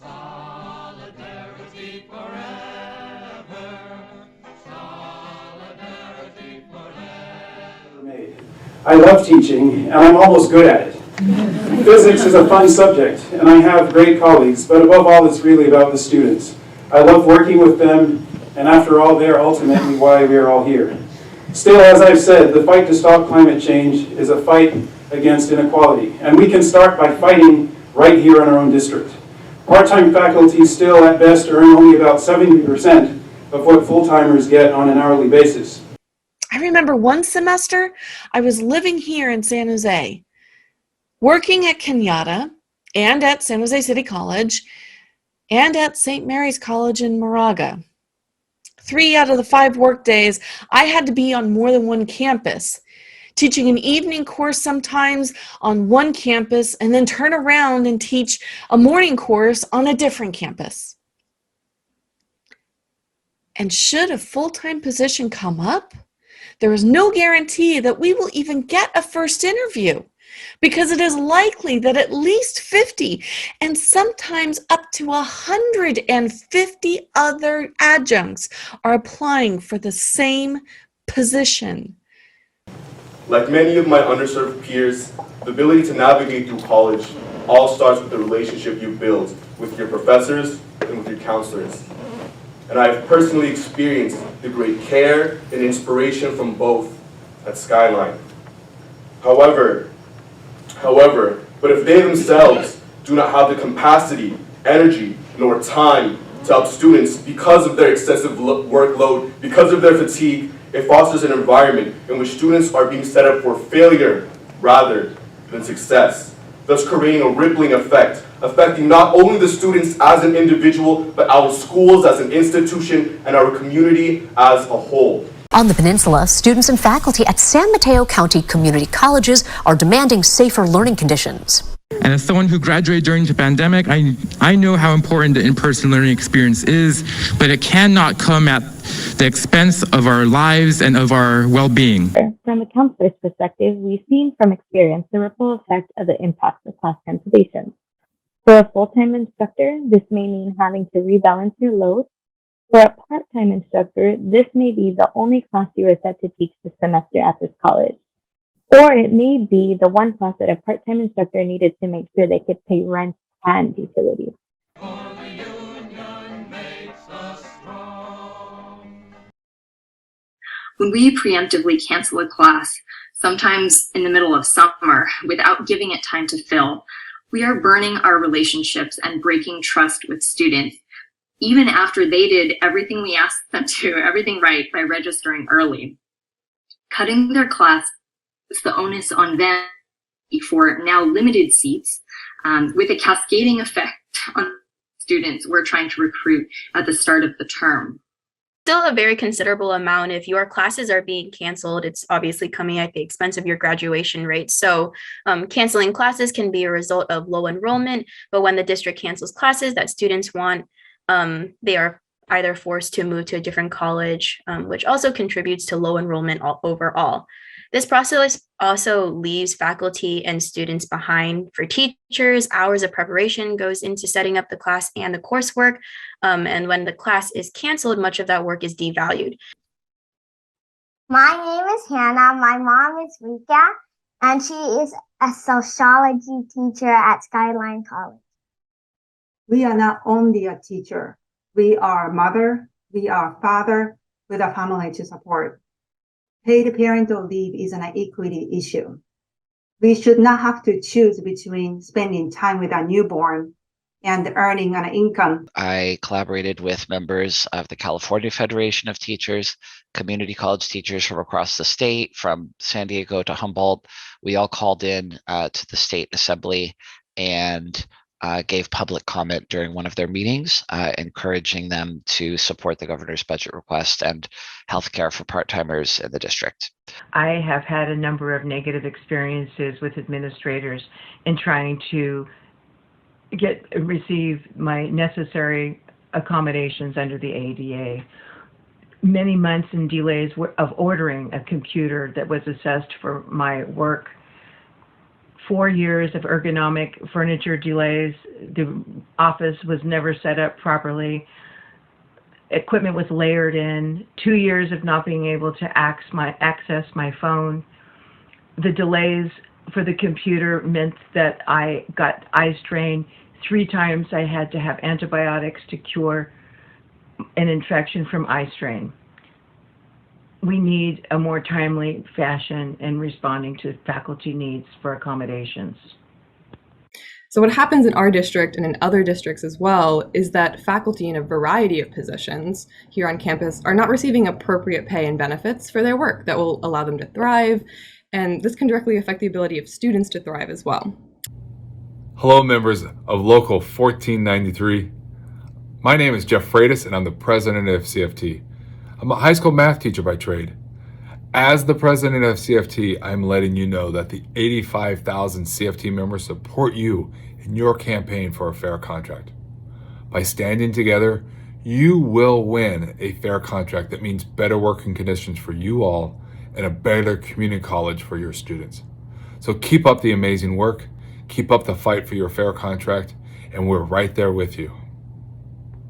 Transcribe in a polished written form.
Solidarity forever. Solidarity forever. I love teaching, and I'm almost good at it. Physics is a fun subject, and I have great colleagues, but above all, it's really about the students. I love working with them, and after all, they are ultimately why we are all here. Still, as I've said, the fight to stop climate change is a fight against inequality, and we can start by fighting right here in our own district. Part-time faculty still, at best, earn only about 70% of what full-timers get on an hourly basis. I remember one semester I was living here in San Jose, working at Kenyatta and at San Jose City College and at St. Mary's College in Moraga. 3 out of the 5 work days, I had to be on more than one campus, teaching an evening course sometimes on one campus and then turn around and teach a morning course on a different campus. And should a full-time position come up, there is no guarantee that we will even get a first interview, because it is likely that at least 50 and sometimes up to 150 other adjuncts are applying for the same position. Like many of my underserved peers, the ability to navigate through college all starts with the relationship you build with your professors and with your counselors. And I've personally experienced the great care and inspiration from both at Skyline. However, but if they themselves do not have the capacity, energy, nor time to help students because of their excessive workload, because of their fatigue, it fosters an environment in which students are being set up for failure rather than success, thus creating a rippling effect, affecting not only the students as an individual, but our schools as an institution and our community as a whole. On the peninsula, students and faculty at San Mateo County community colleges are demanding safer learning conditions. And as someone who graduated during the pandemic, I know how important the in-person learning experience is, but it cannot come at the expense of our lives and of our well-being. From a counselor's perspective, we've seen from experience the ripple effect of the impact of class cancellations. For a full-time instructor, this may mean having to rebalance your load. For a part-time instructor, this may be the only class you are set to teach this semester at this college. Or it may be the one class that a part-time instructor needed to make sure they could pay rent and utilities. For the union makes us strong. When we preemptively cancel a class, sometimes in the middle of summer, without giving it time to fill, we are burning our relationships and breaking trust with students, even after they did everything we asked them to, everything right, by registering early. Cutting their class is the onus on them for now limited seats, with a cascading effect on students we're trying to recruit at the start of the term. Still a very considerable amount. If your classes are being canceled, it's obviously coming at the expense of your graduation rate. So canceling classes can be a result of low enrollment, but when the district cancels classes that students want, they are either forced to move to a different college, which also contributes to low enrollment overall. This process also leaves faculty and students behind. For teachers, hours of preparation goes into setting up the class and the coursework. And when the class is canceled, much of that work is devalued. My name is Hannah. My mom is Rika, and she is a sociology teacher at Skyline College. We are not only a teacher. We are a mother. We are a father with a family to support. Paid parental leave is an equity issue. We should not have to choose between spending time with our newborn and earning an income. I collaborated with members of the California Federation of Teachers, community college teachers from across the state, from San Diego to Humboldt. We all called in to the state assembly and gave public comment during one of their meetings, encouraging them to support the governor's budget request and healthcare for part-timers in the district. I have had a number of negative experiences with administrators in trying to receive my necessary accommodations under the ADA. Many months and delays of ordering a computer that was assessed for my work 4 years of ergonomic furniture delays. The office was never set up properly. Equipment was layered in. 2 years of not being able to access my phone. The delays for the computer meant that I got eye strain. 3 times I had to have antibiotics to cure an infection from eye strain. We need a more timely fashion in responding to faculty needs for accommodations. So what happens in our district and in other districts as well is that faculty in a variety of positions here on campus are not receiving appropriate pay and benefits for their work that will allow them to thrive, and this can directly affect the ability of students to thrive as well. Hello, members of Local 1493. My name is Jeff Freitas, and I'm the president of CFT. I'm a high school math teacher by trade. As the president of CFT, I'm letting you know that the 85,000 CFT members support you in your campaign for a fair contract. By standing together, you will win a fair contract that means better working conditions for you all and a better community college for your students. So keep up the amazing work, keep up the fight for your fair contract, and we're right there with you.